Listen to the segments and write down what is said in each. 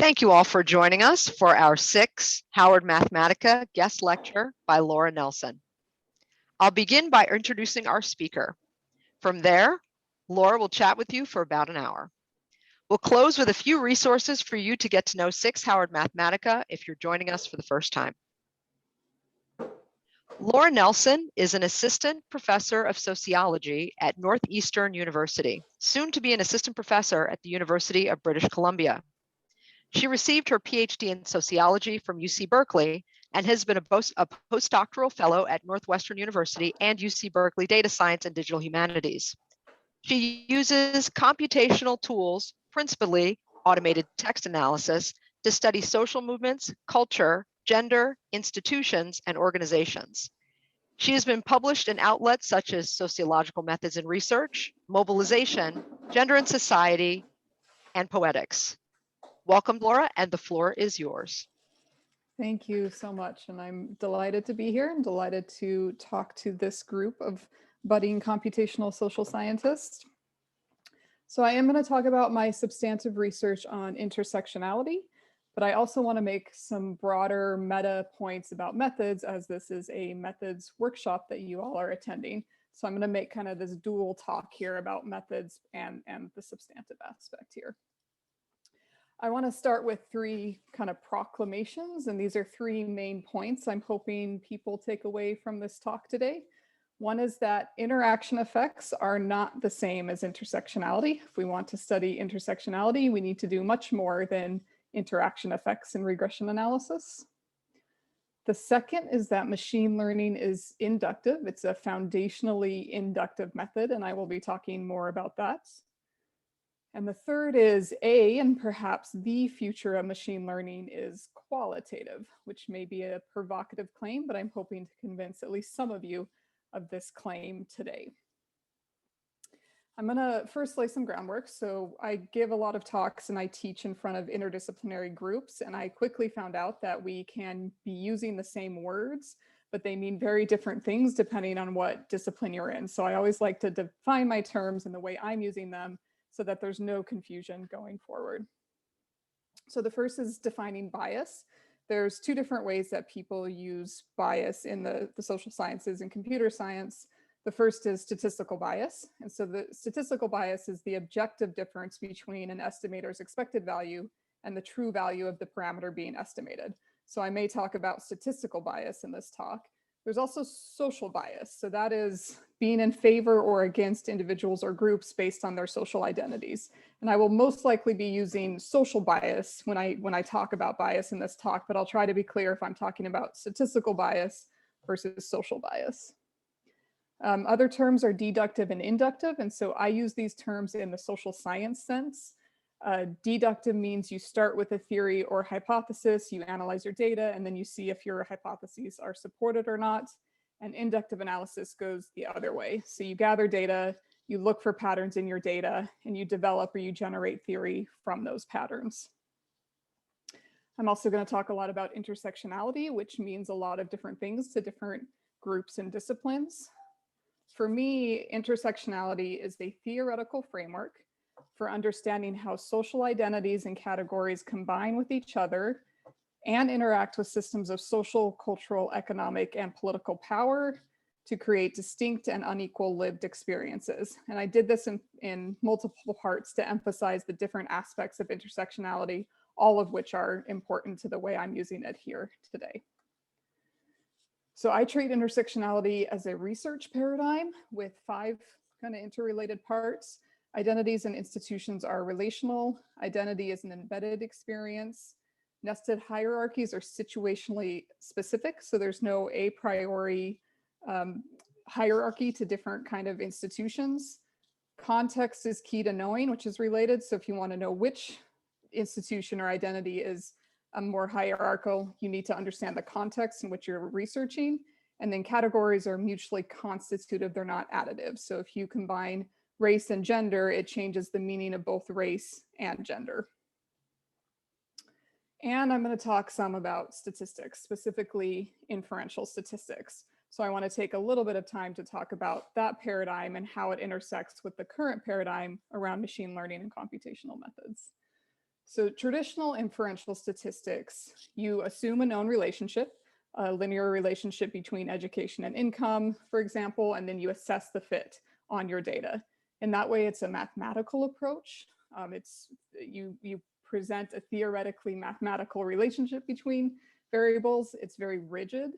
Thank you all for joining us for our SICSS-Howard Mathematica guest lecture by Laura Nelson. I'll begin by introducing our speaker. From there, Laura will chat with you for about an hour. We'll close with a few resources for you to get to know SICSS-Howard Mathematica if you're joining us for the first time. Laura Nelson is an assistant professor of sociology at Northeastern University, soon to be an assistant professor at the University of British Columbia. She received her Ph.D. in sociology from UC Berkeley and has been a postdoctoral fellow at Northwestern University and UC Berkeley Data Science and Digital Humanities. She uses computational tools, principally automated text analysis, to study social movements, culture, gender, institutions, and organizations. She has been published in outlets such as Sociological Methods in Research, Mobilization, Gender and Society, and Poetics. Welcome, Laura, and the floor is yours. Thank you so much. And I'm delighted to be here. I'm delighted to talk to this group of budding computational social scientists. So I am going to talk about my substantive research on intersectionality, but I also want to make some broader meta points about methods, as this is a methods workshop that you all are attending. So I'm going to make kind of this dual talk here about methods and the substantive aspect here. I want to start with three kind of proclamations, and these are three main points I'm hoping people take away from this talk today. One is that interaction effects are not the same as intersectionality. If we want to study intersectionality, we need to do much more than interaction effects in regression analysis. The second is that machine learning is inductive. It's a foundationally inductive method, and I will be talking more about that. And the third is and perhaps the future of machine learning is qualitative, which may be a provocative claim, but I'm hoping to convince at least some of you of this claim today. I'm gonna first lay some groundwork. So I give a lot of talks and I teach in front of interdisciplinary groups, and I quickly found out that we can be using the same words, but they mean very different things depending on what discipline you're in. So I always like to define my terms and the way I'm using them so that there's no confusion going forward. So the first is defining bias. There's two different ways that people use bias in the social sciences and computer science. The first is statistical bias. And so the statistical bias is the objective difference between an estimator's expected value and the true value of the parameter being estimated. So I may talk about statistical bias in this talk. There's also social bias. So that is being in favor or against individuals or groups based on their social identities. And I will most likely be using social bias when I talk about bias in this talk, but I'll try to be clear if I'm talking about statistical bias versus social bias. Other terms are deductive and inductive. And so I use these terms in the social science sense. Deductive means you start with a theory or hypothesis, you analyze your data, and then you see if your hypotheses are supported or not. And inductive analysis goes the other way. So you gather data, you look for patterns in your data, and you develop or you generate theory from those patterns. I'm also going to talk a lot about intersectionality, which means a lot of different things to different groups and disciplines. For me, intersectionality is a theoretical framework for understanding how social identities and categories combine with each other and interact with systems of social, cultural, economic, and political power to create distinct and unequal lived experiences. And I did this in multiple parts to emphasize the different aspects of intersectionality, all of which are important to the way I'm using it here today. So I treat intersectionality as a research paradigm with 5 kind of interrelated parts. Identities and institutions are relational. Identity is an embedded experience. Nested hierarchies are situationally specific. So there's no a priori hierarchy to different kind of institutions. Context is key to knowing, which is related. So if you want to know which institution or identity is more hierarchical, you need to understand the context in which you're researching. And then categories are mutually constitutive, they're not additive. So if you combine race and gender, it changes the meaning of both race and gender. And I'm going to talk some about statistics, specifically inferential statistics. So I want to take a little bit of time to talk about that paradigm and how it intersects with the current paradigm around machine learning and computational methods. So traditional inferential statistics, you assume a known relationship, a linear relationship between education and income, for example, and then you assess the fit on your data. And that way it's a mathematical approach. You present a theoretically mathematical relationship between variables. It's very rigid.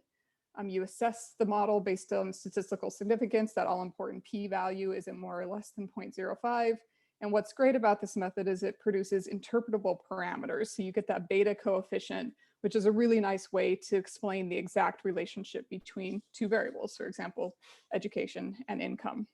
You assess the model based on statistical significance. That all important p-value is at more or less than 0.05. And what's great about this method is it produces interpretable parameters. So you get that beta coefficient, which is a really nice way to explain the exact relationship between two variables, for example, education and income.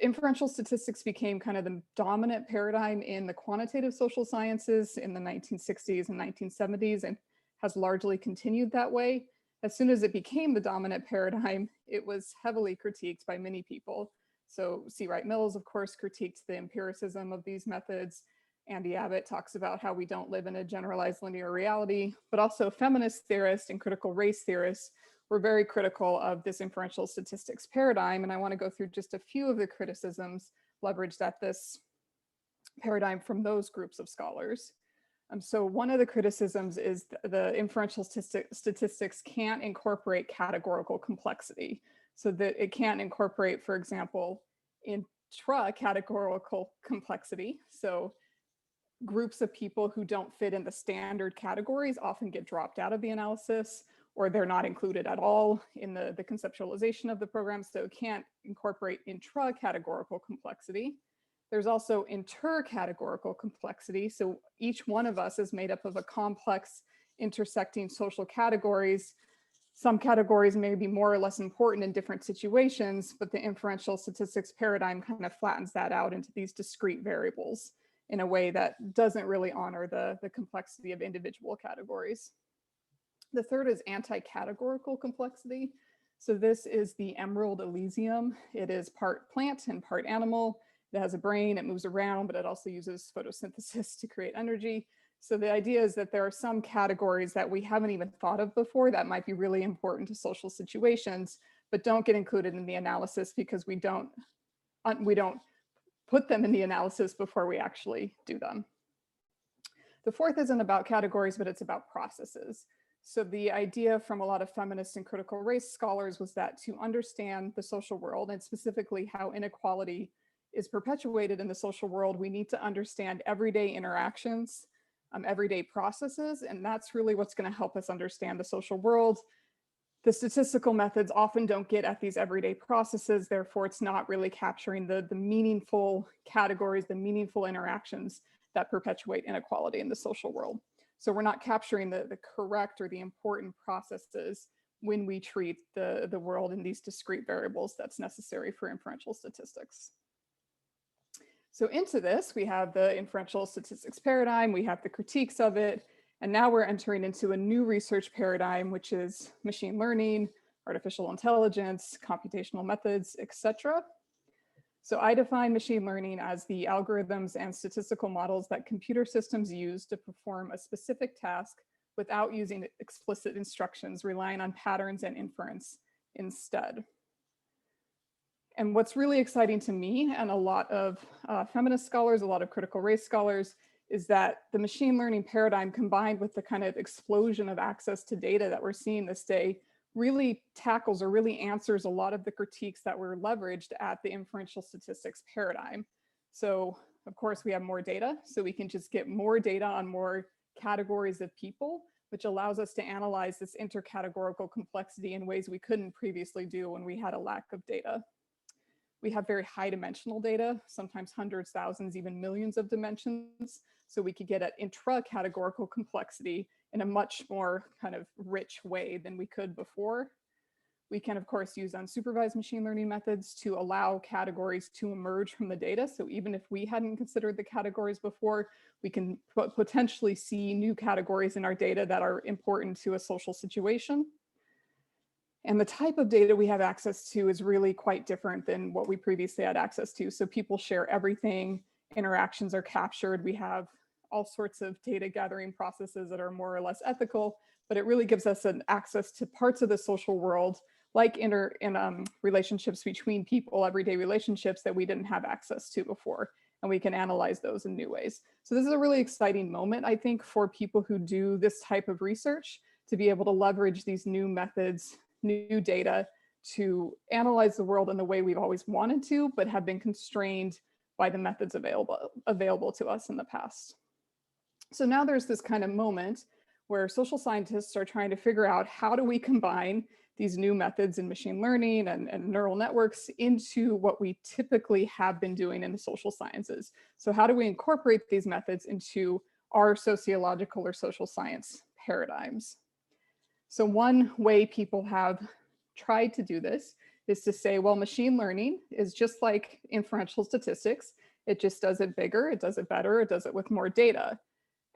Inferential statistics became kind of the dominant paradigm in the quantitative social sciences in the 1960s and 1970s and has largely continued that way. As soon as it became the dominant paradigm, it was heavily critiqued by many people. So C. Wright Mills, of course, critiqued the empiricism of these methods. Andy Abbott talks about how we don't live in a generalized linear reality, but also feminist theorists and critical race theorists were very critical of this inferential statistics paradigm. And I want to go through just a few of the criticisms leveraged at this paradigm from those groups of scholars. So one of the criticisms is the inferential statistics can't incorporate categorical complexity. So that it can't incorporate, for example, intra-categorical complexity. So groups of people who don't fit in the standard categories often get dropped out of the analysis, or they're not included at all in the conceptualization of the program. So it can't incorporate intra-categorical complexity. There's also intercategorical complexity. So each one of us is made up of a complex intersecting social categories. Some categories may be more or less important in different situations, but the inferential statistics paradigm kind of flattens that out into these discrete variables in a way that doesn't really honor the complexity of individual categories. The third is anti-categorical complexity. So this is the Emerald Elysium. It is part plant and part animal. It has a brain, it moves around, but it also uses photosynthesis to create energy. So the idea is that there are some categories that we haven't even thought of before that might be really important to social situations, but don't get included in the analysis because we don't put them in the analysis before we actually do them. The fourth isn't about categories, but it's about processes. So the idea from a lot of feminist and critical race scholars was that to understand the social world, and specifically how inequality is perpetuated in the social world, we need to understand everyday interactions, everyday processes, and that's really what's going to help us understand the social world. The statistical methods often don't get at these everyday processes, therefore it's not really capturing the meaningful categories, the meaningful interactions that perpetuate inequality in the social world. So we're not capturing the correct or the important processes when we treat the world in these discrete variables that's necessary for inferential statistics. So into this, we have the inferential statistics paradigm, we have the critiques of it, and now we're entering into a new research paradigm, which is machine learning, artificial intelligence, computational methods, etc. So I define machine learning as the algorithms and statistical models that computer systems use to perform a specific task without using explicit instructions, relying on patterns and inference instead. And what's really exciting to me and a lot of feminist scholars, a lot of critical race scholars, is that the machine learning paradigm combined with the kind of explosion of access to data that we're seeing this day really tackles or really answers a lot of the critiques that were leveraged at the inferential statistics paradigm. So of course we have more data, so we can just get more data on more categories of people, which allows us to analyze this intercategorical complexity in ways we couldn't previously do when we had a lack of data. We have very high dimensional data, sometimes hundreds, thousands, even millions of dimensions. So we could get at intra-categorical complexity in a much more kind of rich way than we could before. We can, of course, use unsupervised machine learning methods to allow categories to emerge from the data. So even if we hadn't considered the categories before, we can potentially see new categories in our data that are important to a social situation. And the type of data we have access to is really quite different than what we previously had access to. So people share everything, interactions are captured, we have all sorts of data gathering processes that are more or less ethical, but it really gives us an access to parts of the social world, like relationships between people, everyday relationships that we didn't have access to before. and we can analyze those in new ways. So this is a really exciting moment, I think, for people who do this type of research to be able to leverage these new methods, new data to analyze the world in the way we've always wanted to, but have been constrained by the methods available to us in the past. So now there's this kind of moment where social scientists are trying to figure out how do we combine these new methods in machine learning and neural networks into what we typically have been doing in the social sciences. So how do we incorporate these methods into our sociological or social science paradigms? So one way people have tried to do this is to say, well, machine learning is just like inferential statistics. It just does it bigger, it does it better, it does it with more data.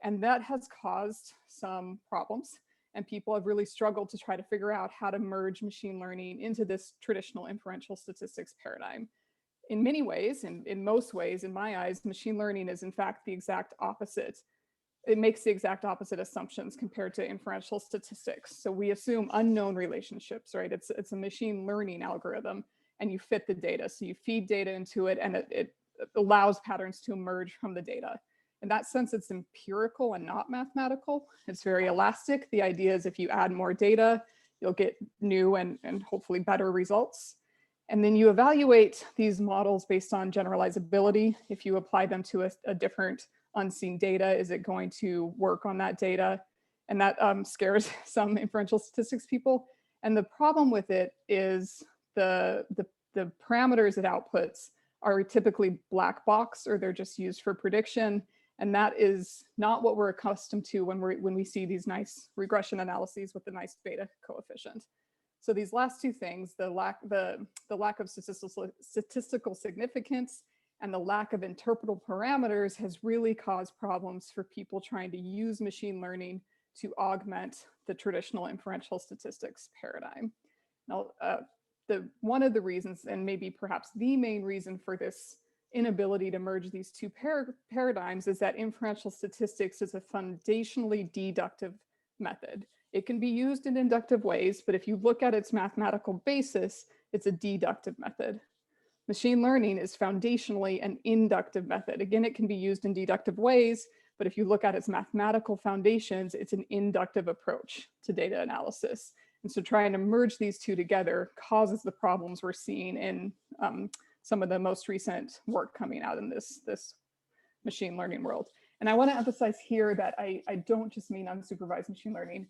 And that has caused some problems. And people have really struggled to try to figure out how to merge machine learning into this traditional inferential statistics paradigm. In many ways, in most ways, in my eyes, machine learning is in fact the exact opposite. It makes the exact opposite assumptions compared to inferential statistics. So we assume unknown relationships, right? It's a machine learning algorithm, and you fit the data. So you feed data into it, and it allows patterns to emerge from the data. In that sense, it's empirical and not mathematical. It's very elastic. The idea is if you add more data, you'll get new and hopefully better results. And then you evaluate these models based on generalizability. If you apply them to a different unseen data, is it going to work on that data? And that scares some inferential statistics people. And the problem with it is the parameters it outputs are typically black box, or they're just used for prediction. And that is not what we're accustomed to when we see these nice regression analyses with the nice beta coefficient. So these last two things, the lack of statistical significance and the lack of interpretable parameters, has really caused problems for people trying to use machine learning to augment the traditional inferential statistics paradigm. Now, one of the reasons, and maybe perhaps the main reason for this inability to merge these two paradigms, is that inferential statistics is a foundationally deductive method. It can be used in inductive ways, but if you look at its mathematical basis, it's a deductive method. Machine learning is foundationally an inductive method. Again, it can be used in deductive ways, but if you look at its mathematical foundations, it's an inductive approach to data analysis. And so trying to merge these two together causes the problems we're seeing in some of the most recent work coming out in this machine learning world. And I want to emphasize here that I don't just mean unsupervised machine learning.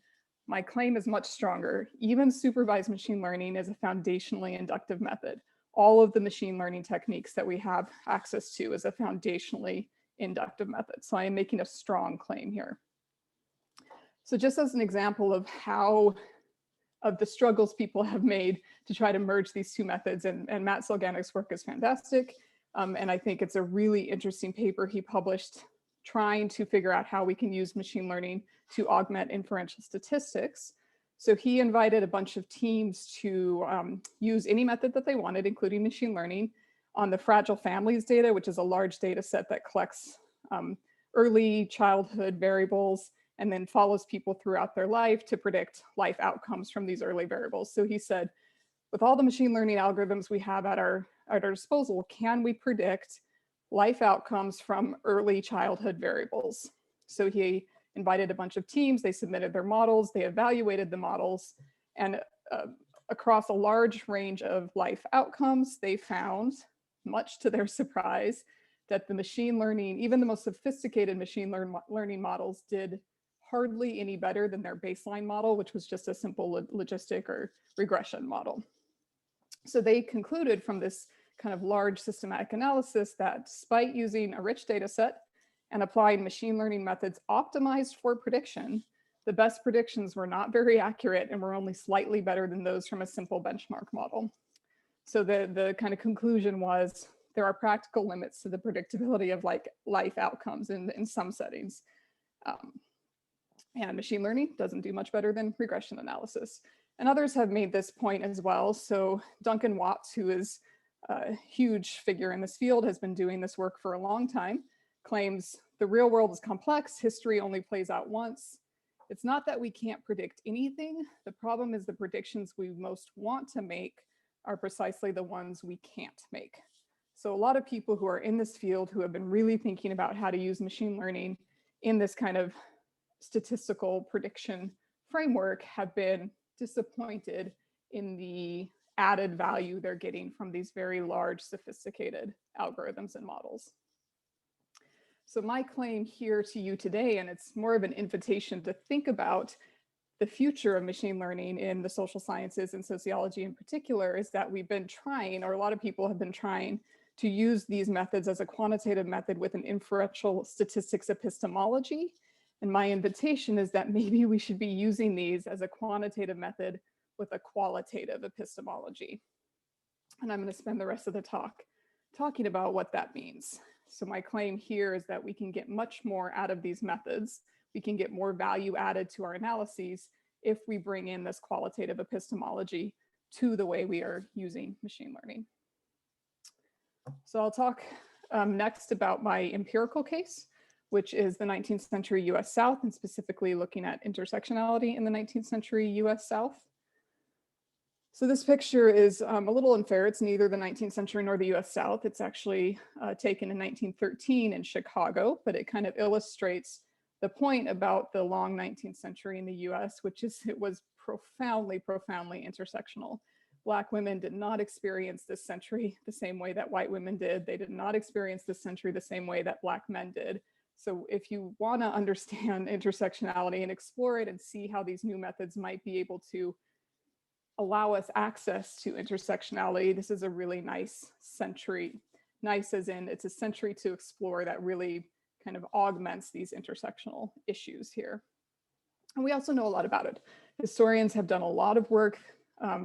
My claim is much stronger. Even supervised machine learning is a foundationally inductive method. All of the machine learning techniques that we have access to is a foundationally inductive method. So I am making a strong claim here. So just as an example of the struggles people have made to try to merge these two methods, and Matt Selganik's work is fantastic. And I think it's a really interesting paper he published trying to figure out how we can use machine learning to augment inferential statistics. So he invited a bunch of teams to use any method that they wanted, including machine learning, on the fragile families data, which is a large data set that collects early childhood variables and then follows people throughout their life to predict life outcomes from these early variables. So he said, with all the machine learning algorithms we have at our disposal, can we predict life outcomes from early childhood variables? So he invited a bunch of teams, they submitted their models, they evaluated the models, and across a large range of life outcomes, they found, much to their surprise, that the machine learning, even the most sophisticated machine learning models, did hardly any better than their baseline model, which was just a simple logistic or regression model. So they concluded from this kind of large systematic analysis that despite using a rich data set and applying machine learning methods optimized for prediction, the best predictions were not very accurate and were only slightly better than those from a simple benchmark model. So the kind of conclusion was there are practical limits to the predictability of life outcomes in some settings. And machine learning doesn't do much better than regression analysis. And others have made this point as well. So Duncan Watts, who is a huge figure in this field, has been doing this work for a long time, claims the real world is complex, history only plays out once. It's not that we can't predict anything. The problem is the predictions we most want to make are precisely the ones we can't make. So a lot of people who are in this field who have been really thinking about how to use machine learning in this kind of statistical prediction framework have been disappointed in the added value they're getting from these very large, sophisticated algorithms and models. So my claim here to you today, and it's more of an invitation to think about the future of machine learning in the social sciences and sociology in particular, is that we've been trying, or a lot of people have been trying, to use these methods as a quantitative method with an inferential statistics epistemology. And my invitation is that maybe we should be using these as a quantitative method with a qualitative epistemology. And I'm going to spend the rest of the talk talking about what that means. So my claim here is that we can get much more out of these methods. We can get more value added to our analyses if we bring in this qualitative epistemology to the way we are using machine learning. So I'll talk next about my empirical case, which is the 19th century US South, and specifically looking at intersectionality in the 19th century US South. So this picture is a little unfair. It's neither the 19th century nor the US South. It's actually taken in 1913 in Chicago, but it kind of illustrates the point about the long 19th century in the US, which is it was profoundly, profoundly intersectional. Black women did not experience this century the same way that white women did. They did not experience this century the same way that Black men did. So if you want to understand intersectionality and explore it and see how these new methods might be able to allow us access to intersectionality, this is a really nice century. Nice as in it's a century to explore that really kind of augments these intersectional issues here. And we also know a lot about it. Historians have done a lot of work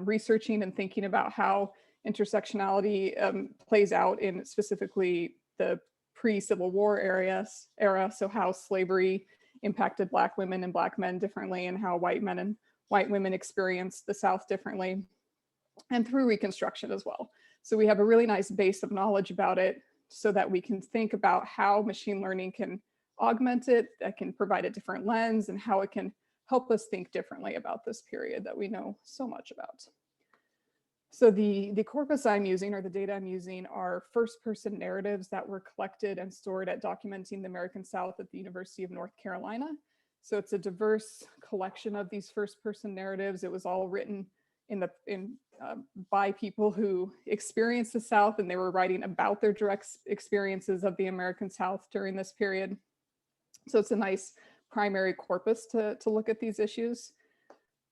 researching and thinking about how intersectionality plays out in specifically the pre-Civil War era, so how slavery impacted Black women and Black men differently, and how white men and white women experienced the South differently, and through Reconstruction as well. So we have a really nice base of knowledge about it so that we can think about how machine learning can augment it, that can provide a different lens, and how it can help us think differently about this period that we know so much about. So the corpus I'm using, or the data I'm using, are first-person narratives that were collected and stored at Documenting the American South at the University of North Carolina. So it's a diverse collection of these first-person narratives. It was all written by people who experienced the South, and they were writing about their direct experiences of the American South during this period. So it's a nice primary corpus to look at these issues.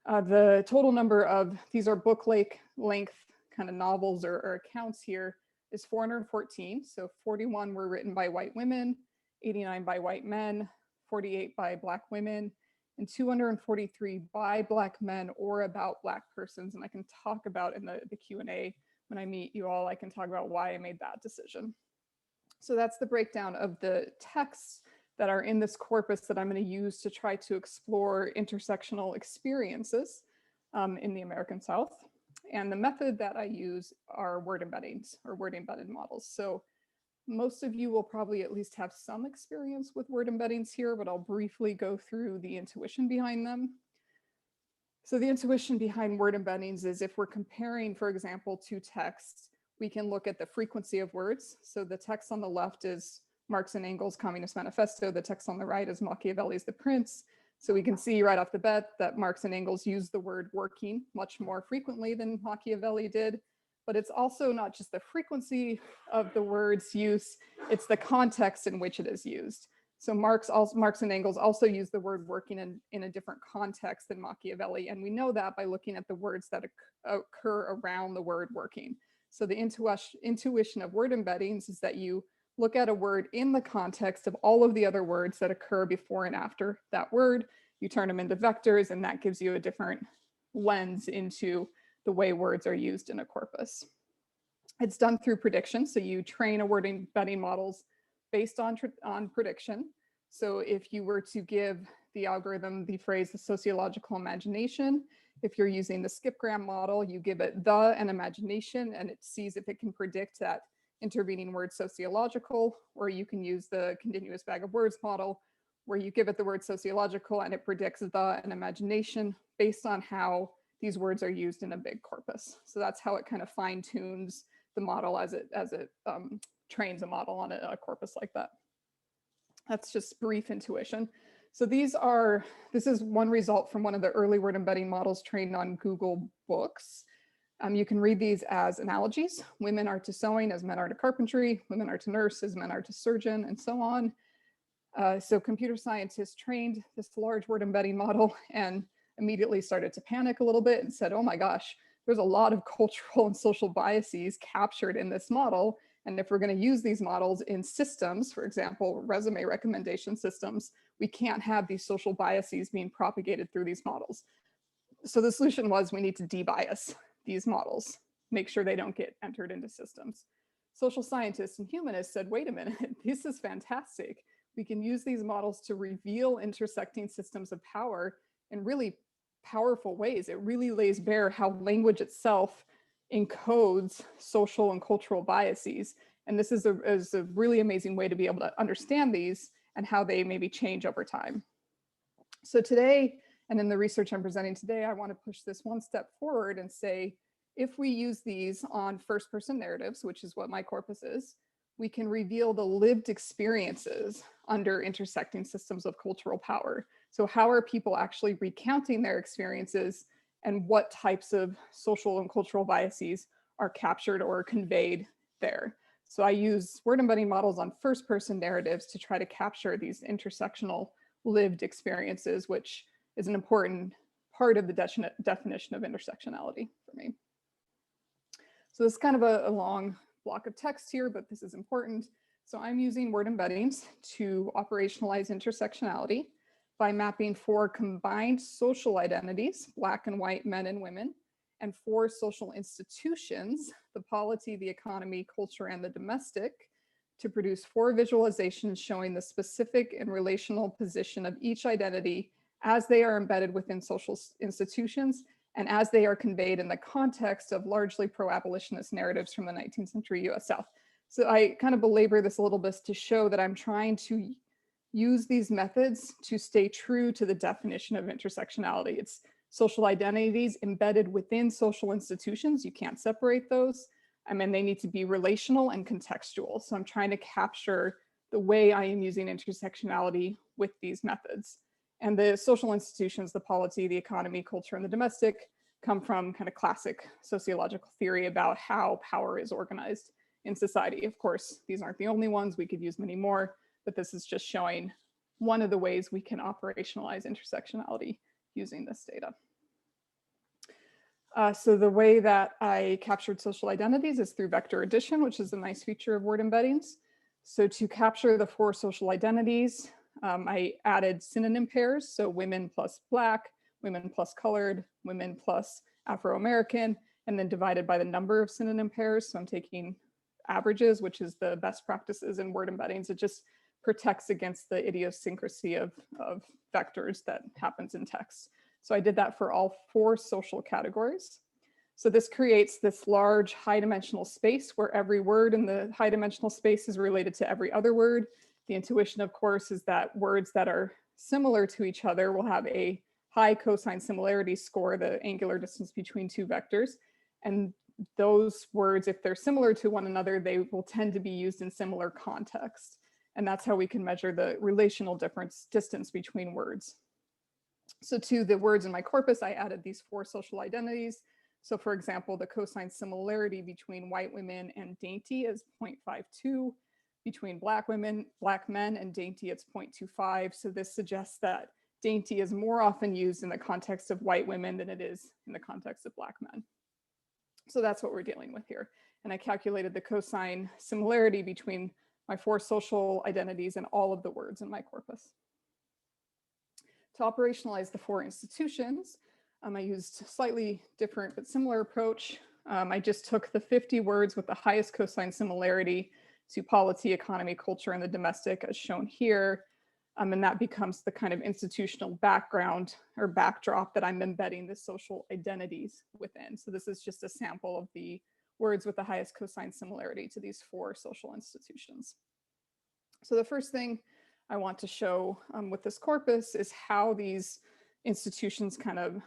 The total number of, these are book length kind of novels or accounts here, is 414. So 41 were written by white women, 89 by white men, 48 by Black women, and 243 by Black men or about Black persons. And I can talk about in the Q&A when I meet you all, I can talk about why I made that decision. So that's the breakdown of the texts that are in this corpus that I'm going to use to try to explore intersectional experiences in the American South. And the method that I use are word embeddings, or word embedded models. So most of you will probably at least have some experience with word embeddings here, but I'll briefly go through the intuition behind them. So the intuition behind word embeddings is if we're comparing, for example, two texts, we can look at the frequency of words. So the text on the left is Marx and Engels' Communist Manifesto. The text on the right is Machiavelli's The Prince. So we can see right off the bat that Marx and Engels use the word working much more frequently than Machiavelli did. But it's also not just the frequency of the word's use, it's the context in which it is used. So Marx and Engels also use the word working in a different context than Machiavelli. And we know that by looking at the words that occur around the word working. So the intuition of word embeddings is that you look at a word in the context of all of the other words that occur before and after that word. You turn them into vectors, and that gives you a different lens into the way words are used in a corpus. It's done through prediction. So you train a word embedding models based on prediction. So if you were to give the algorithm the phrase the sociological imagination, if you're using the skipgram model, you give it the and imagination, and it sees if it can predict that intervening word sociological, or you can use the continuous bag of words model, where you give it the word sociological and it predicts the and imagination based on how these words are used in a big corpus. So that's how it kind of fine tunes the model as it trains a model on a corpus like that. That's just brief intuition. So this is one result from one of the early word embedding models trained on Google Books. You can read these as analogies. Women are to sewing as men are to carpentry, women are to nurse as men are to surgeon, and so on. So computer scientists trained this large word embedding model and immediately started to panic a little bit and said, oh my gosh, there's a lot of cultural and social biases captured in this model. And if we're going to use these models in systems, for example, resume recommendation systems, we can't have these social biases being propagated through these models. So the solution was we need to debias these models, make sure they don't get entered into systems. Social scientists and humanists said, wait a minute, this is fantastic. We can use these models to reveal intersecting systems of power in really powerful ways. It really lays bare how language itself encodes social and cultural biases. And this is a really amazing way to be able to understand these and how they maybe change over time. So today, and in the research I'm presenting today, I want to push this one step forward and say, if we use these on first-person narratives, which is what my corpus is, we can reveal the lived experiences under intersecting systems of cultural power. So how are people actually recounting their experiences, and what types of social and cultural biases are captured or conveyed there? So I use word embedding models on first-person narratives to try to capture these intersectional lived experiences, which is an important part of the definition of intersectionality for me. So this is kind of a long block of text here, but this is important. So I'm using word embeddings to operationalize intersectionality by mapping 4 combined social identities, Black and white men and women, and 4 social institutions, the polity, the economy, culture, and the domestic, to produce 4 visualizations showing the specific and relational position of each identity as they are embedded within social institutions and as they are conveyed in the context of largely pro-abolitionist narratives from the 19th century US South. So I kind of belabor this a little bit to show that I'm trying to use these methods to stay true to the definition of intersectionality. It's social identities embedded within social institutions. You can't separate those. I mean, they need to be relational and contextual. So I'm trying to capture the way I am using intersectionality with these methods. And the social institutions, the polity, the economy, culture, and the domestic come from kind of classic sociological theory about how power is organized in society. Of course, these aren't the only ones. We could use many more, but this is just showing one of the ways we can operationalize intersectionality using this data. So the way that I captured social identities is through vector addition, which is a nice feature of word embeddings. So to capture the 4 social identities, I added synonym pairs. So women plus Black, women plus colored, women plus Afro-American, and then divided by the number of synonym pairs. So I'm taking averages, which is the best practices in word embeddings. It just protects against the idiosyncrasy of vectors that happens in text. So I did that for all 4 social categories. So this creates this large high dimensional space where every word in the high dimensional space is related to every other word. The intuition, of course, is that words that are similar to each other will have a high cosine similarity score, the angular distance between 2 vectors. And those words, if they're similar to one another, they will tend to be used in similar context. And that's how we can measure the relational distance between words. So to the words in my corpus, I added these 4 social identities. So for example, the cosine similarity between white women and dainty is 0.52. Between Black women, Black men and dainty, it's 0.25. So this suggests that dainty is more often used in the context of white women than it is in the context of Black men. So that's what we're dealing with here. And I calculated the cosine similarity between my 4 social identities and all of the words in my corpus. To operationalize the 4 institutions, I used a slightly different but similar approach. I just took the 50 words with the highest cosine similarity to polity, economy, culture, and the domestic as shown here. And that becomes the kind of institutional background or backdrop that I'm embedding the social identities within. So this is just a sample of the words with the highest cosine similarity to these 4 social institutions. So the first thing I want to show with this corpus is how these institutions kind of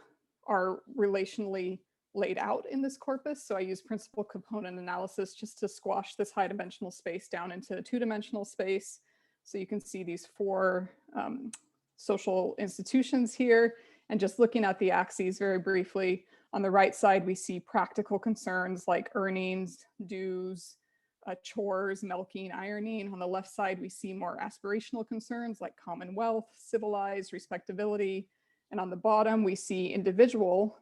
are relationally laid out in this corpus. So I use principal component analysis just to squash this high dimensional space down into a two-dimensional space. So you can see these four social institutions here. And just looking at the axes very briefly, on the right side, we see practical concerns like earnings, dues, chores, milking, ironing. On the left side, we see more aspirational concerns like commonwealth, civilized, respectability. And on the bottom, we see individual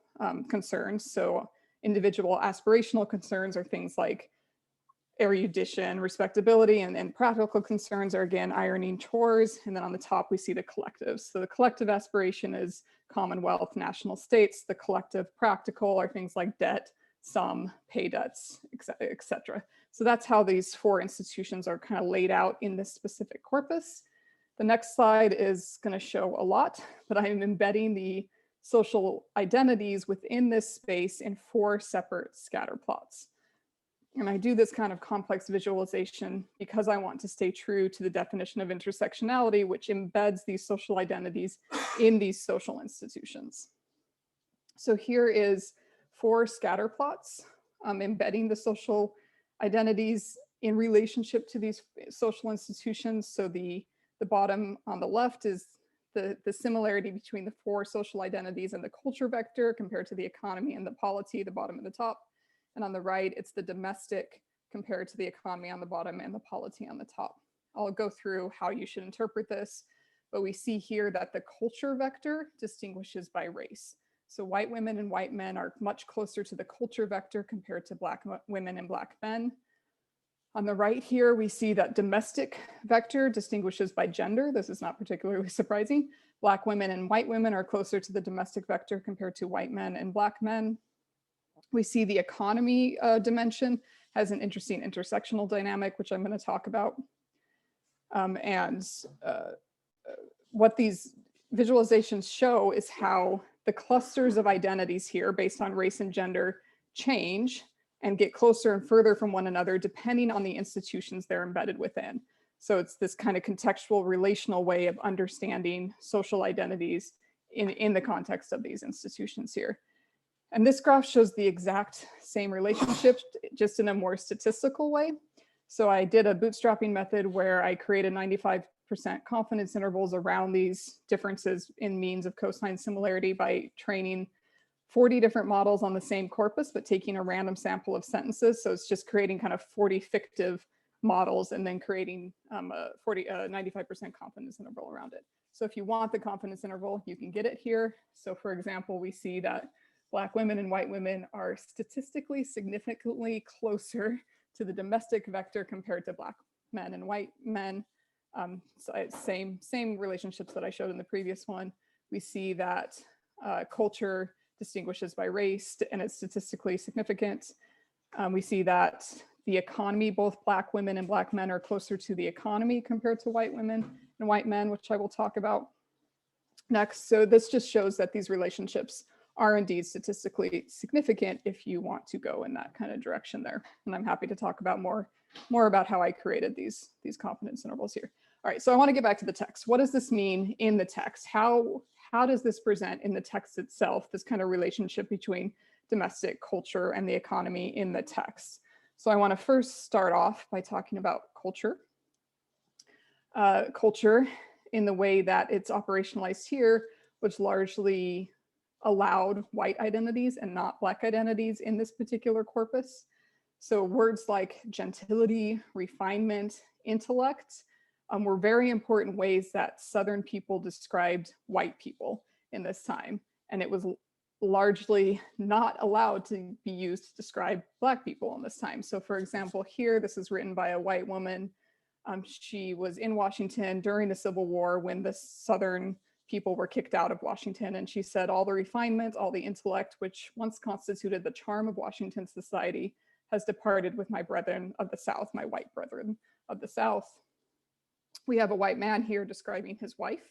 concerns. So individual aspirational concerns are things like erudition, respectability, and practical concerns are again ironing, chores. And then on the top, we see the collectives. So the collective aspiration is commonwealth, national states. The collective practical are things like debt, sum, pay debts, etc. So that's how these four institutions are kind of laid out in this specific corpus. The next slide is going to show a lot, but I'm embedding the social identities within this space in four separate scatter plots. And I do this kind of complex visualization because I want to stay true to the definition of intersectionality, which embeds these social identities in these social institutions. So here is four scatter plots embedding the social identities in relationship to these social institutions. So the bottom on the left is the similarity between the four social identities and the culture vector compared to the economy and the polity, the bottom and the top. And on the right, it's the domestic compared to the economy on the bottom and the polity on the top. I'll go through how you should interpret this, but we see here that the culture vector distinguishes by race. So white women and white men are much closer to the culture vector compared to Black women and Black men. On the right here, we see that domestic vector distinguishes by gender. This is not particularly surprising. Black women and white women are closer to the domestic vector compared to white men and Black men. We see the economy dimension has an interesting intersectional dynamic, which I'm going to talk about. What these visualizations show is how the clusters of identities here based on race and gender change and get closer and further from one another depending on the institutions they're embedded within. So it's this kind of contextual relational way of understanding social identities in the context of these institutions here. And this graph shows the exact same relationship, just in a more statistical way. So I did a bootstrapping method where I created 95% confidence intervals around these differences in means of cosine similarity by training 40 different models on the same corpus, but taking a random sample of sentences. So it's just creating kind of 40 fictive models and then creating a 95% confidence interval around it. So if you want the confidence interval, you can get it here. So for example, we see that Black women and white women are statistically significantly closer to the domestic vector compared to Black men and white men. So same relationships that I showed in the previous one. We see that culture distinguishes by race and it's statistically significant. We see that the economy, both Black women and Black men are closer to the economy compared to white women and white men, which I will talk about next. So this just shows that these relationships are indeed statistically significant if you want to go in that kind of direction there. And I'm happy to talk about more about how I created these confidence intervals here. All right, so I want to get back to the text. What does this mean in the text? How does this present in the text itself, this kind of relationship between domestic culture and the economy in the text? So I want to first start off by talking about culture. Culture in the way that it's operationalized here, which largely allowed white identities and not Black identities in this particular corpus. So words like gentility, refinement, intellect were very important ways that Southern people described white people in this time. And it was largely not allowed to be used to describe Black people in this time. So for example, here, this is written by a white woman. She was in Washington during the Civil War when the Southern people were kicked out of Washington. And she said, all the refinement, all the intellect, which once constituted the charm of Washington society, has departed with my brethren of the South, my white brethren of the South. We have a white man here describing his wife.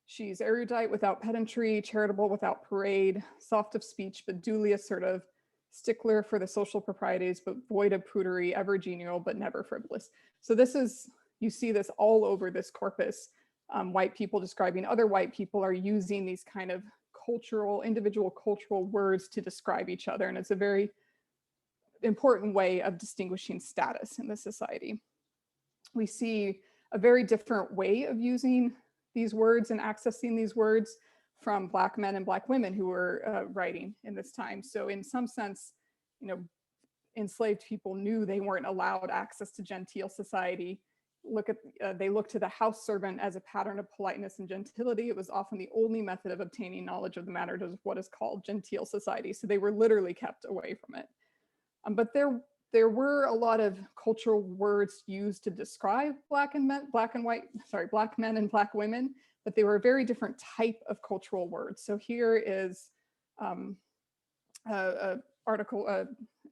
She's erudite without pedantry, charitable without parade, soft of speech, but duly assertive, stickler for the social proprieties, but void of prudery, ever genial, but never frivolous. So this is, you see this all over this corpus. White people describing other white people are using these kind of individual cultural words to describe each other. And it's a very important way of distinguishing status in the society. We see a very different way of using these words and accessing these words from Black men and Black women who were writing in this time. So in some sense, enslaved people knew they weren't allowed access to genteel society. They looked to the house servant as a pattern of politeness and gentility. It was often the only method of obtaining knowledge of the matter of what is called genteel society. So they were literally kept away from it. But there were a lot of cultural words used to describe Black men and Black women, but they were a very different type of cultural words. So here is a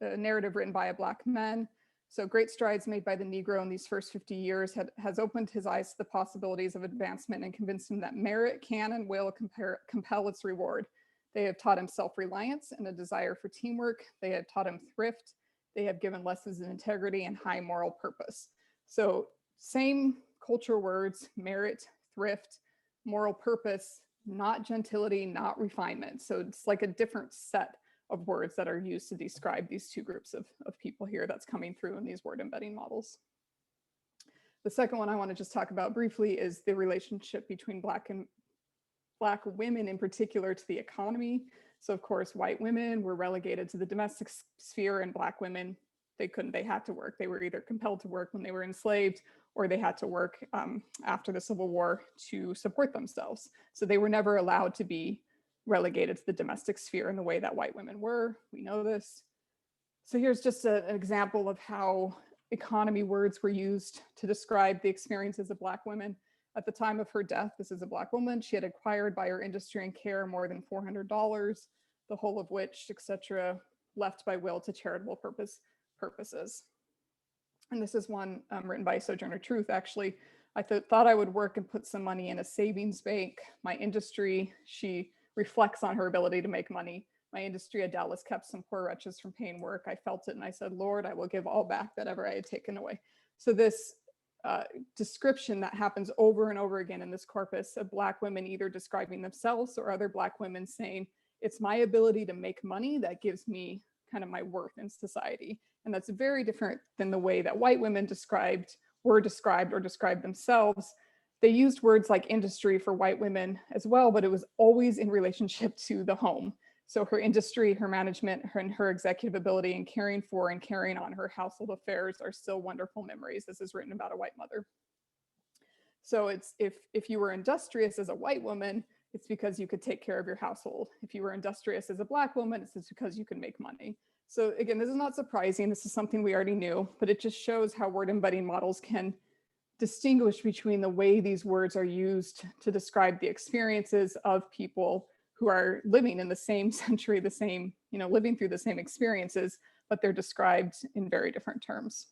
narrative written by a Black man. So great strides made by the Negro in these first 50 years has opened his eyes to the possibilities of advancement and convinced him that merit can and will compel its reward. They have taught him self-reliance and a desire for teamwork. They have taught him thrift. They have given lessons in integrity and high moral purpose. So same culture words, merit, thrift, moral purpose, not gentility, not refinement. So it's like a different set of words that are used to describe these two groups of people here that's coming through in these word embedding models. The second one I want to just talk about briefly is the relationship between Black women in particular to the economy. So of course, white women were relegated to the domestic sphere, and Black women, they had to work. They were either compelled to work when they were enslaved, or they had to work after the Civil War to support themselves. So they were never allowed to be relegated to the domestic sphere in the way that white women were. We know this. So here's just an example of how economy words were used to describe the experiences of Black women. At the time of her death, this is a Black woman, she had acquired by her industry and care more than $400, the whole of which, etc., left by will to charitable purposes. And this is one written by Sojourner Truth, actually. I thought I would work and put some money in a savings bank. My industry, she reflects on her ability to make money. My industry had doubtless kept some poor wretches from paying work. I felt it and I said, Lord, I will give all back that ever I had taken away. So this description that happens over and over again in this corpus of Black women either describing themselves or other Black women saying, it's my ability to make money that gives me kind of my worth in society. And that's very different than the way that white women were described or described themselves. They used words like industry for white women as well, but it was always in relationship to the home. So her industry, her management, her executive ability in caring for and carrying on her household affairs are still wonderful memories. This is written about a white mother. So it's if you were industrious as a white woman, it's because you could take care of your household. If you were industrious as a Black woman, it's because you could make money. So again, this is not surprising. This is something we already knew, but it just shows how word embedding models can distinguish between the way these words are used to describe the experiences of people who are living in the same century, living through the same experiences, but they're described in very different terms.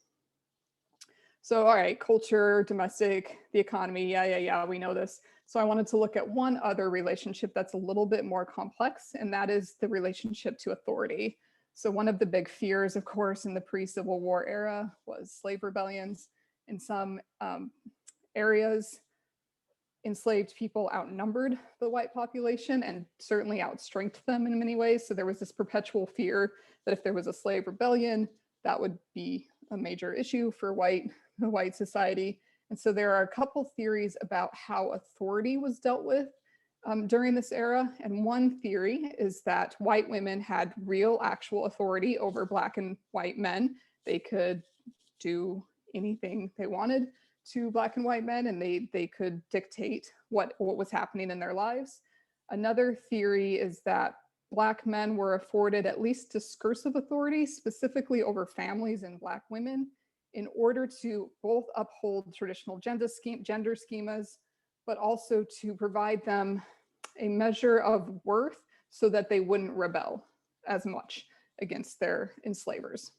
So, all right, culture, domestic, the economy, yeah, we know this. So I wanted to look at one other relationship that's a little bit more complex, and that is the relationship to authority. So one of the big fears, of course, in the pre-Civil War era was slave rebellions. In some areas, enslaved people outnumbered the white population and certainly outstrengthened them in many ways. So there was this perpetual fear that if there was a slave rebellion, that would be a major issue for the white society. And so there are a couple theories about how authority was dealt with during this era. And one theory is that white women had real actual authority over Black and white men. They could do anything they wanted to Black and white men, and they could dictate what was happening in their lives. Another theory is that Black men were afforded at least discursive authority, specifically over families and Black women, in order to both uphold traditional gender schemas, but also to provide them a measure of worth so that they wouldn't rebel as much against their enslavers.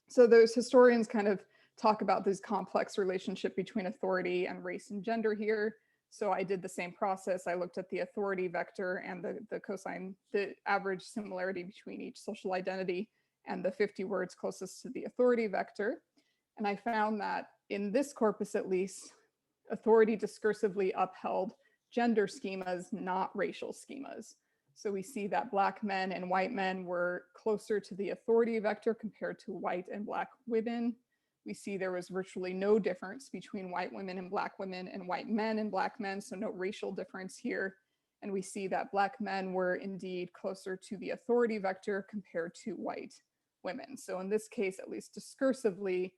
So those historians kind of talk about this complex relationship between authority and race and gender here. So I did the same process. I looked at the authority vector and the average similarity between each social identity and the 50 words closest to the authority vector. And I found that in this corpus, at least, authority discursively upheld gender schemas, not racial schemas. So we see that Black men and white men were closer to the authority vector compared to white and Black women. We see there was virtually no difference between white women and Black women and white men and Black men, so no racial difference here. And we see that Black men were indeed closer to the authority vector compared to white women. So in this case, at least discursively,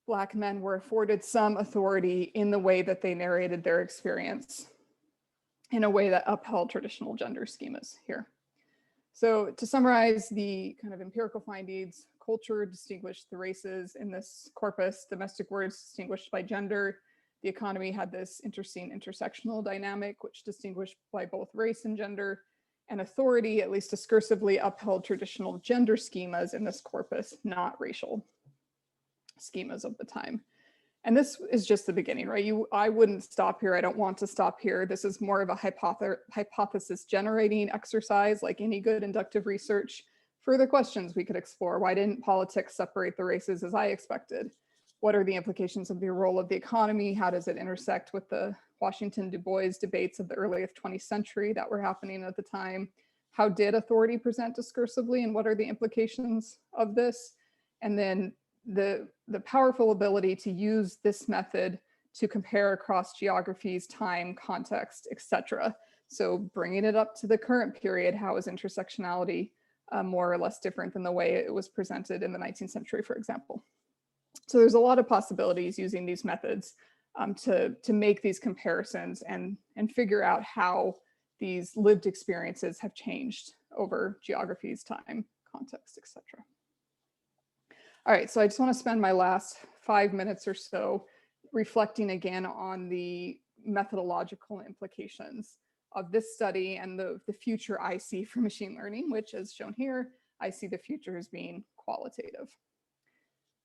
Black men were afforded some authority in the way that they narrated their experience, in a way that upheld traditional gender schemas here. So to summarize the kind of empirical findings, culture distinguished the races in this corpus, domestic words distinguished by gender. The economy had this interesting intersectional dynamic, which distinguished by both race and gender, and authority, at least discursively, upheld traditional gender schemas in this corpus, not racial schemas of the time. And this is just the beginning, right? I wouldn't stop here. I don't want to stop here. This is more of a hypothesis generating exercise, like any good inductive research. Further questions we could explore. Why didn't politics separate the races as I expected? What are the implications of the role of the economy? How does it intersect with the Washington Du Bois debates of the early 20th century that were happening at the time? How did authority present discursively, and what are the implications of this? And then the powerful ability to use this method to compare across geographies, time, context, etc. So bringing it up to the current period, how is intersectionality more or less different than the way it was presented in the 19th century, for example? So there's a lot of possibilities using these methods to make these comparisons and figure out how these lived experiences have changed over geographies, time, context, etc. All right, so I just want to spend my last 5 minutes or so reflecting again on the methodological implications of this study and the future I see for machine learning, which, as shown here, I see the future as being qualitative.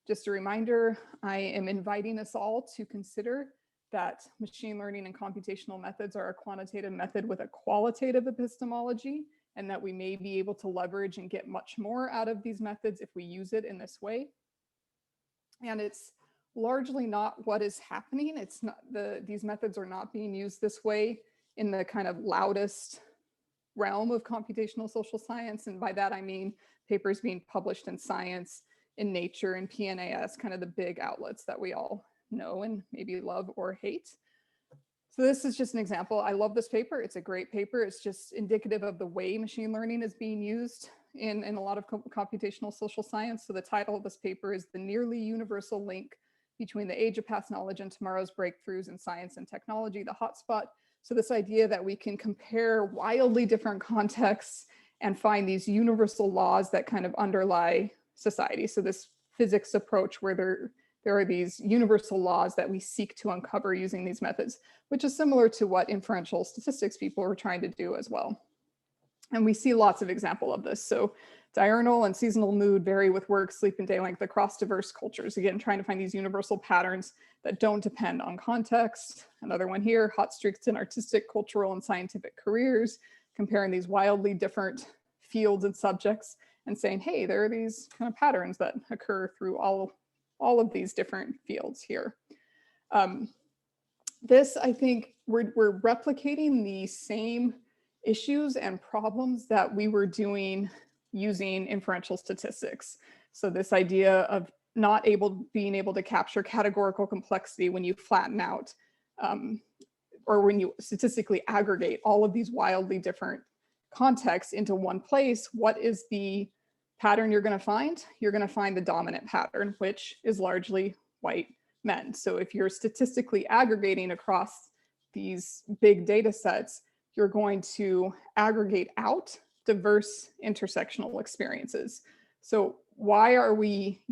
Just a reminder, I am inviting us all to consider that machine learning and computational methods are a quantitative method with a qualitative epistemology, and that we may be able to leverage and get much more out of these methods if we use it in this way. And it's largely not what is happening. It's not these methods are not being used this way in the kind of loudest realm of computational social science. And by that, I mean papers being published in Science, in Nature, and PNAS, kind of the big outlets that we all know and maybe love or hate. So this is just an example. I love this paper. It's a great paper. It's just indicative of the way machine learning is being used in a lot of computational social science. So the title of this paper is "The Nearly Universal Link Between the Age of Past Knowledge and Tomorrow's Breakthroughs in Science and Technology, the Hotspot." So this idea that we can compare wildly different contexts and find these universal laws that kind of underlie society. So this physics approach where there are these universal laws that we seek to uncover using these methods, which is similar to what inferential statistics people were trying to do as well. And we see lots of examples of this. So diurnal and seasonal mood vary with work, sleep, and day length across diverse cultures. Again, trying to find these universal patterns that don't depend on context. Another one here, hot streaks in artistic, cultural, and scientific careers, comparing these wildly different fields and subjects and saying, hey, there are these kind of patterns that occur through all of these different fields here. This, I think, we're replicating the same issues and problems that we were doing using inferential statistics. So this idea of not being able to capture categorical complexity when you flatten out or when you statistically aggregate all of these wildly different contexts into one place. What is the pattern you're going to find? You're going to find the dominant pattern, which is largely white men. So if you're statistically aggregating across these big data sets, you're going to aggregate out diverse intersectional experiences. So why are we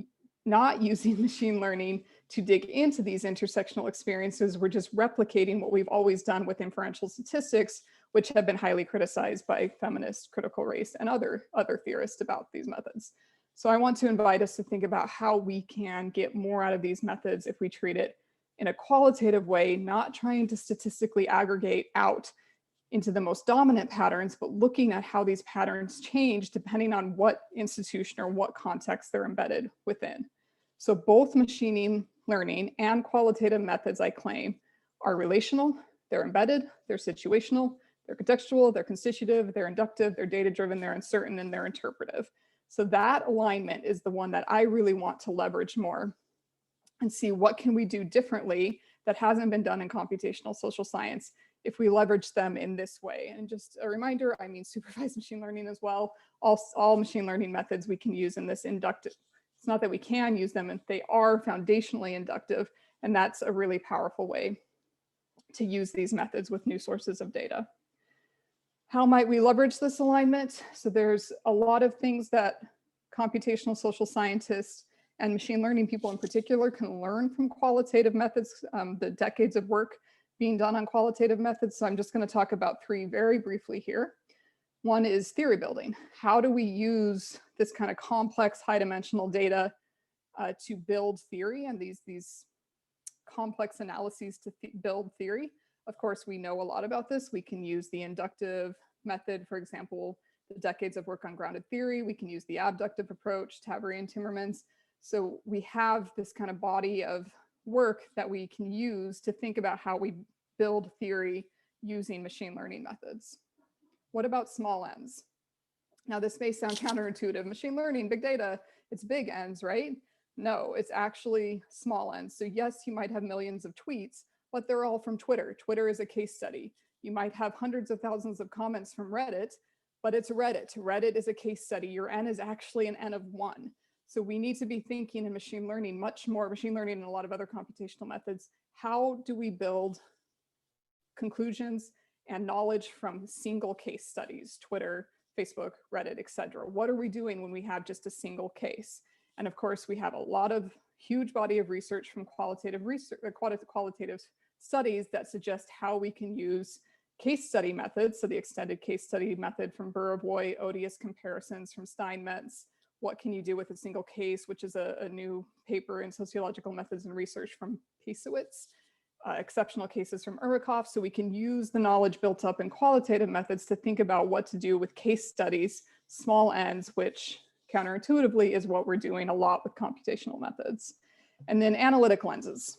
not using machine learning to dig into these intersectional experiences? We're just replicating what we've always done with inferential statistics, which have been highly criticized by feminist, critical race, and other theorists about these methods. So I want to invite us to think about how we can get more out of these methods if we treat it in a qualitative way, not trying to statistically aggregate out into the most dominant patterns, but looking at how these patterns change depending on what institution or what context they're embedded within. So both machine learning and qualitative methods, I claim, are relational, they're embedded, they're situational, They're contextual, they're constitutive, they're inductive, they're data-driven, they're uncertain, and they're interpretive. So that alignment is the one that I really want to leverage more and see what can we do differently that hasn't been done in computational social science if we leverage them in this way. And just a reminder, I mean supervised machine learning as well. All machine learning methods we can use in this inductive. It's not that we can use them, and they are foundationally inductive, and that's a really powerful way to use these methods with new sources of data. How might we leverage this alignment? So there's a lot of things that computational social scientists and machine learning people in particular can learn from qualitative methods, the decades of work being done on qualitative methods. So I'm just going to talk about three very briefly here. One is theory building. How do we use this kind of complex high-dimensional data to build theory and these complex analyses to build theory? Of course, we know a lot about this. We can use the inductive method, for example, the decades of work on grounded theory. We can use the abductive approach, Taveri and Timmermans. So we have this kind of body of work that we can use to think about how we build theory using machine learning methods. What about small n's? Now, this may sound counterintuitive. Machine learning, big data, it's big n's, right? No, it's actually small n's. So yes, you might have millions of tweets, but they're all from Twitter. Twitter is a case study. You might have hundreds of thousands of comments from Reddit, but it's Reddit. Reddit is a case study. Your n is actually an n of 1. So we need to be thinking in machine learning much more, machine learning and a lot of other computational methods, how do we build conclusions and knowledge from single case studies, Twitter, Facebook, Reddit, etc. What are we doing when we have just a single case? And of course, we have a lot of huge body of research from qualitative studies that suggest how we can use case study methods. So the extended case study method from Buravoy, odious comparisons from Steinmetz. What can you do with a single case, which is a new paper in sociological methods and research from Piesewicz. Exceptional cases from Urikoff. So we can use the knowledge built up in qualitative methods to think about what to do with case studies, small n's, which counterintuitively is what we're doing a lot with computational methods. And then analytic lenses.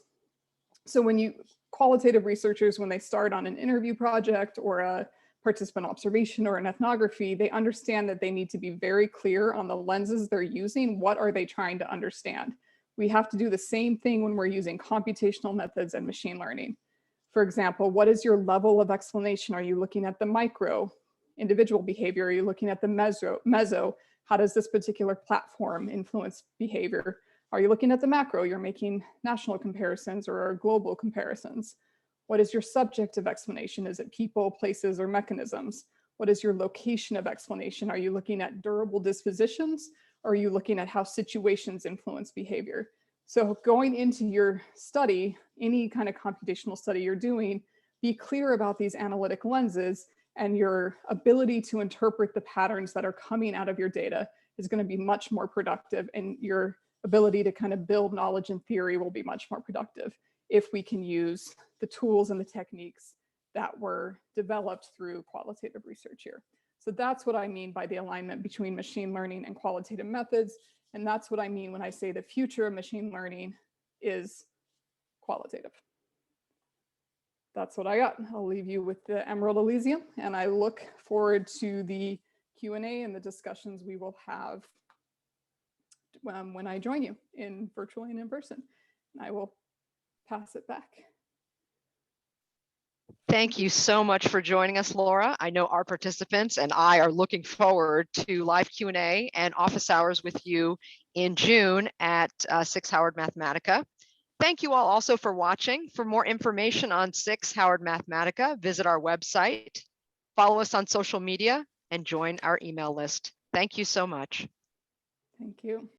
So when qualitative researchers, when they start on an interview project or a participant observation or an ethnography, they understand that they need to be very clear on the lenses they're using. What are they trying to understand? We have to do the same thing when we're using computational methods and machine learning. For example, what is your level of explanation? Are you looking at the micro individual behavior? Are you looking at the meso? How does this particular platform influence behavior? Are you looking at the macro? You're making national comparisons or global comparisons. What is your subjective explanation? Is it people, places, or mechanisms? What is your location of explanation? Are you looking at durable dispositions? Or are you looking at how situations influence behavior? So going into your study, any kind of computational study you're doing, be clear about these analytic lenses, and your ability to interpret the patterns that are coming out of your data is going to be much more productive, and your ability to kind of build knowledge and theory will be much more productive if we can use the tools and the techniques that were developed through qualitative research here. So that's what I mean by the alignment between machine learning and qualitative methods. And that's what I mean when I say the future of machine learning is qualitative. That's what I got. I'll leave you with the Emerald Elysium, and I look forward to the Q&A and the discussions we will have when I join you in virtually and in person. And I will pass it back. Thank you so much for joining us, Laura. I know our participants and I are looking forward to live Q&A and office hours with you in June at SICSS-Howard Mathematica. Thank you all also for watching. For more information on SICSS-Howard Mathematica, visit our website, follow us on social media, and join our email list. Thank you so much. Thank you.